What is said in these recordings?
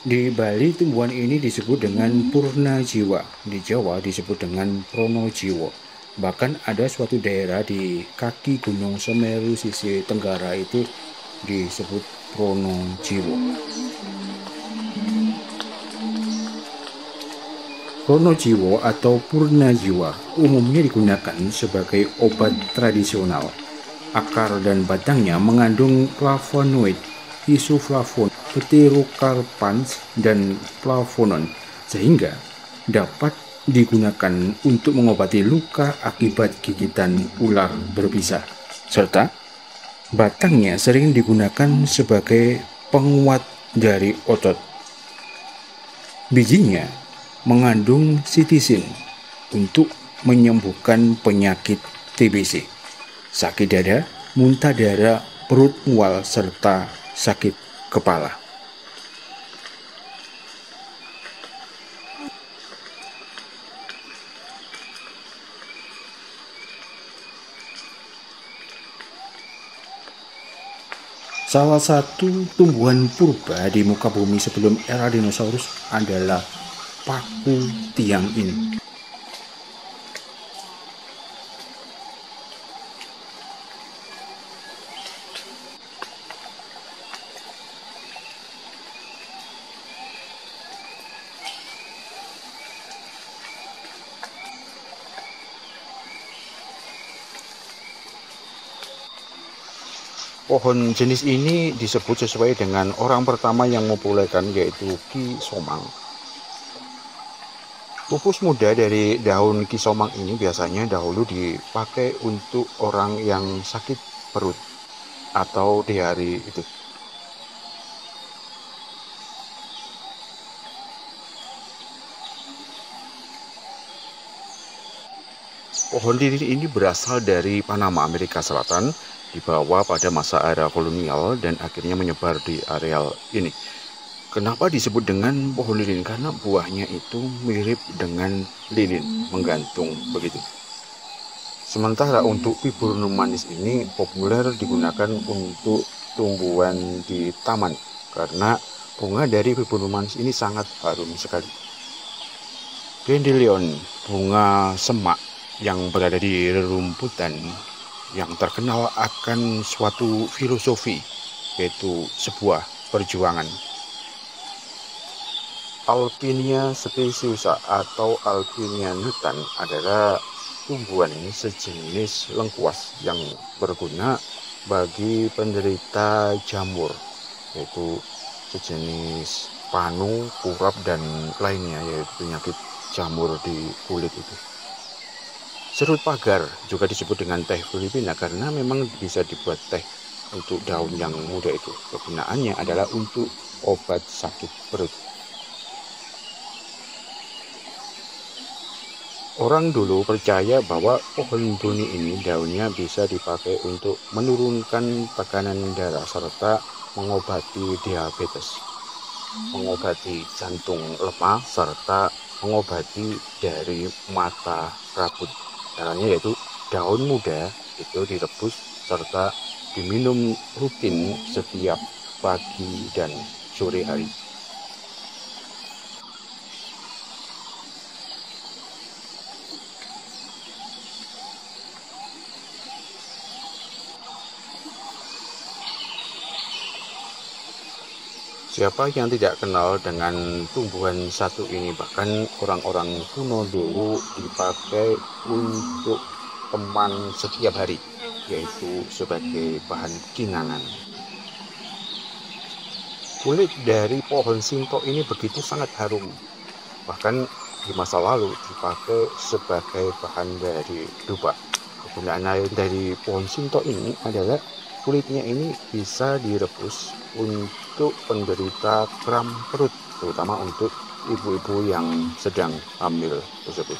Di Bali tumbuhan ini disebut dengan purna jiwa, di Jawa disebut dengan prono jiwo. Bahkan ada suatu daerah di kaki Gunung Semeru sisi tenggara itu disebut prono jiwo. Pronojiwo atau purna jiwa umumnya digunakan sebagai obat tradisional. Akar dan batangnya mengandung flavonoid, isoflavon, pterocarpans, dan flavonon, sehingga dapat digunakan untuk mengobati luka akibat gigitan ular berbisa. Serta batangnya sering digunakan sebagai penguat dari otot. Bijinya mengandung sitisin untuk menyembuhkan penyakit TBC, sakit dada, muntah darah, perut mual, serta sakit kepala. Salah satu tumbuhan purba di muka bumi sebelum era dinosaurus adalah paku tiang ini. Pohon jenis ini disebut sesuai dengan orang pertama yang mempopulerkan, yaitu Ki Somang. Pupus muda dari daun Ki Somang ini biasanya dahulu dipakai untuk orang yang sakit perut atau diare itu. Pohon lilin ini berasal dari Panama, Amerika Selatan, dibawa pada masa era kolonial dan akhirnya menyebar di areal ini. Kenapa disebut dengan pohon lilin? Karena buahnya itu mirip dengan lilin, menggantung begitu. Sementara untuk viburnum manis ini populer digunakan untuk tumbuhan di taman, karena bunga dari viburnum manis ini sangat harum sekali. Dandelion, bunga semak yang berada di rerumputan, yang terkenal akan suatu filosofi, yaitu sebuah perjuangan. Alpinia speciosa atau Alpinia nutan adalah tumbuhan sejenis lengkuas yang berguna bagi penderita jamur, yaitu sejenis panu, kurap, dan lainnya, yaitu penyakit jamur di kulit itu. Serut pagar juga disebut dengan teh Filipina karena memang bisa dibuat teh untuk daun yang muda itu. Kegunaannya adalah untuk obat sakit perut. Orang dulu percaya bahwa pohon duni ini daunnya bisa dipakai untuk menurunkan tekanan darah serta mengobati diabetes, mengobati jantung lemah, serta mengobati dari mata rabun. Caranya yaitu daun muda itu direbus serta diminum rutin setiap pagi dan sore hari. Siapa yang tidak kenal dengan tumbuhan satu ini? Bahkan orang-orang kuno dulu dipakai untuk teman setiap hari, yaitu sebagai bahan kinangan. Kulit dari pohon sinto ini begitu sangat harum, bahkan di masa lalu dipakai sebagai bahan dari dupa. Kegunaan lain dari pohon sinto ini adalah kulitnya ini bisa direbus untuk penderita kram perut, terutama untuk ibu-ibu yang sedang hamil tersebut.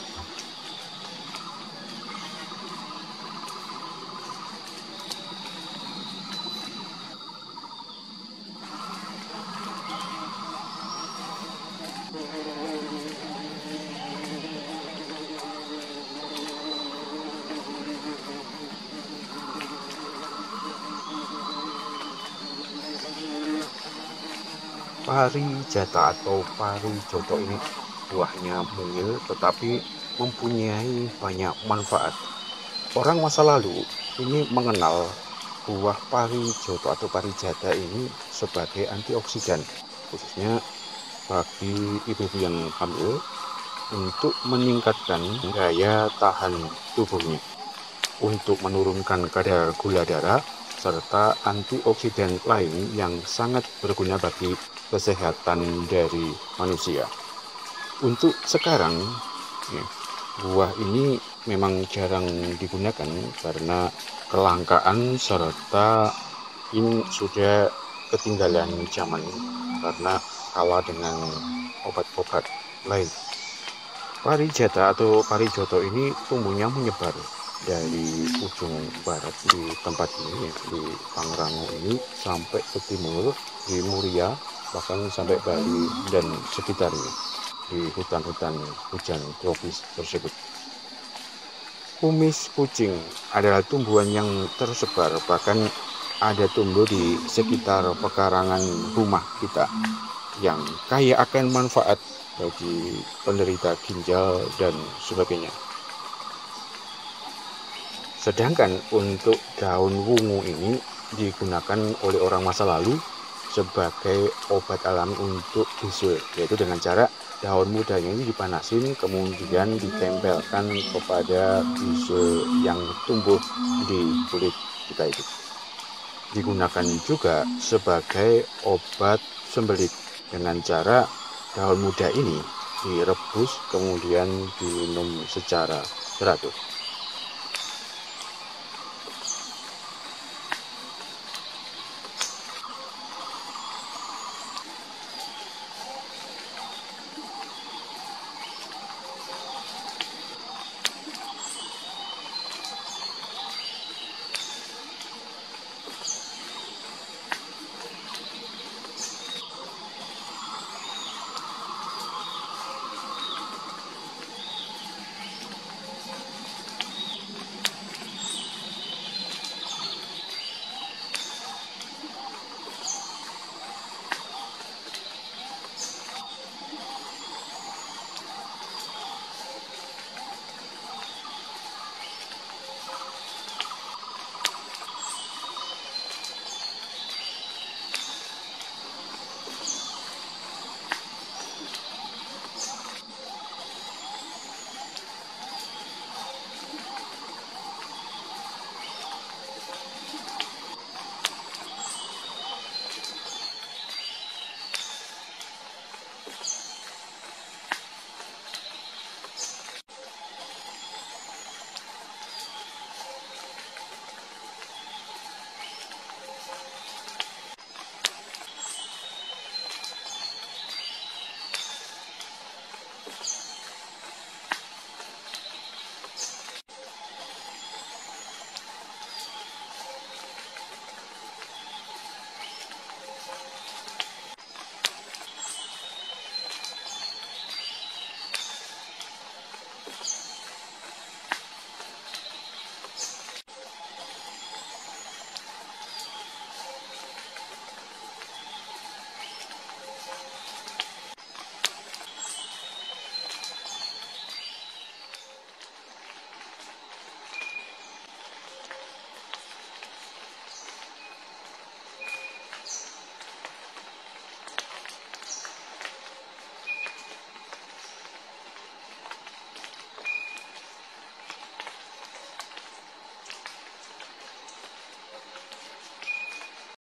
parijata atau parijoto ini buahnya mungil tetapi mempunyai banyak manfaat. Orang masa lalu ini mengenal buah parijoto atau parijata ini sebagai antioksidan, khususnya bagi ibu-ibu yang hamil untuk meningkatkan daya tahan tubuhnya, untuk menurunkan kadar gula darah, serta antioksidan lain yang sangat berguna bagi kesehatan dari manusia. Untuk sekarang, ya, buah ini memang jarang digunakan karena kelangkaan serta ini sudah ketinggalan zaman karena kalah dengan obat-obat lain. Parijata atau parijoto ini tumbuhnya menyebar dari ujung barat di tempat ini, di Pangrango ini, sampai ke timur di Muria, bahkan sampai Bali dan sekitarnya di hutan-hutan hujan tropis tersebut. Kumis kucing adalah tumbuhan yang tersebar, bahkan ada tumbuh di sekitar pekarangan rumah kita yang kaya akan manfaat bagi penderita ginjal dan sebagainya. Sedangkan untuk daun wungu ini digunakan oleh orang masa lalu sebagai obat alami untuk bisul, yaitu dengan cara daun mudanya ini dipanasin kemudian ditempelkan kepada bisul yang tumbuh di kulit kita itu. Digunakan juga sebagai obat sembelit dengan cara daun muda ini direbus kemudian diminum secara teratur.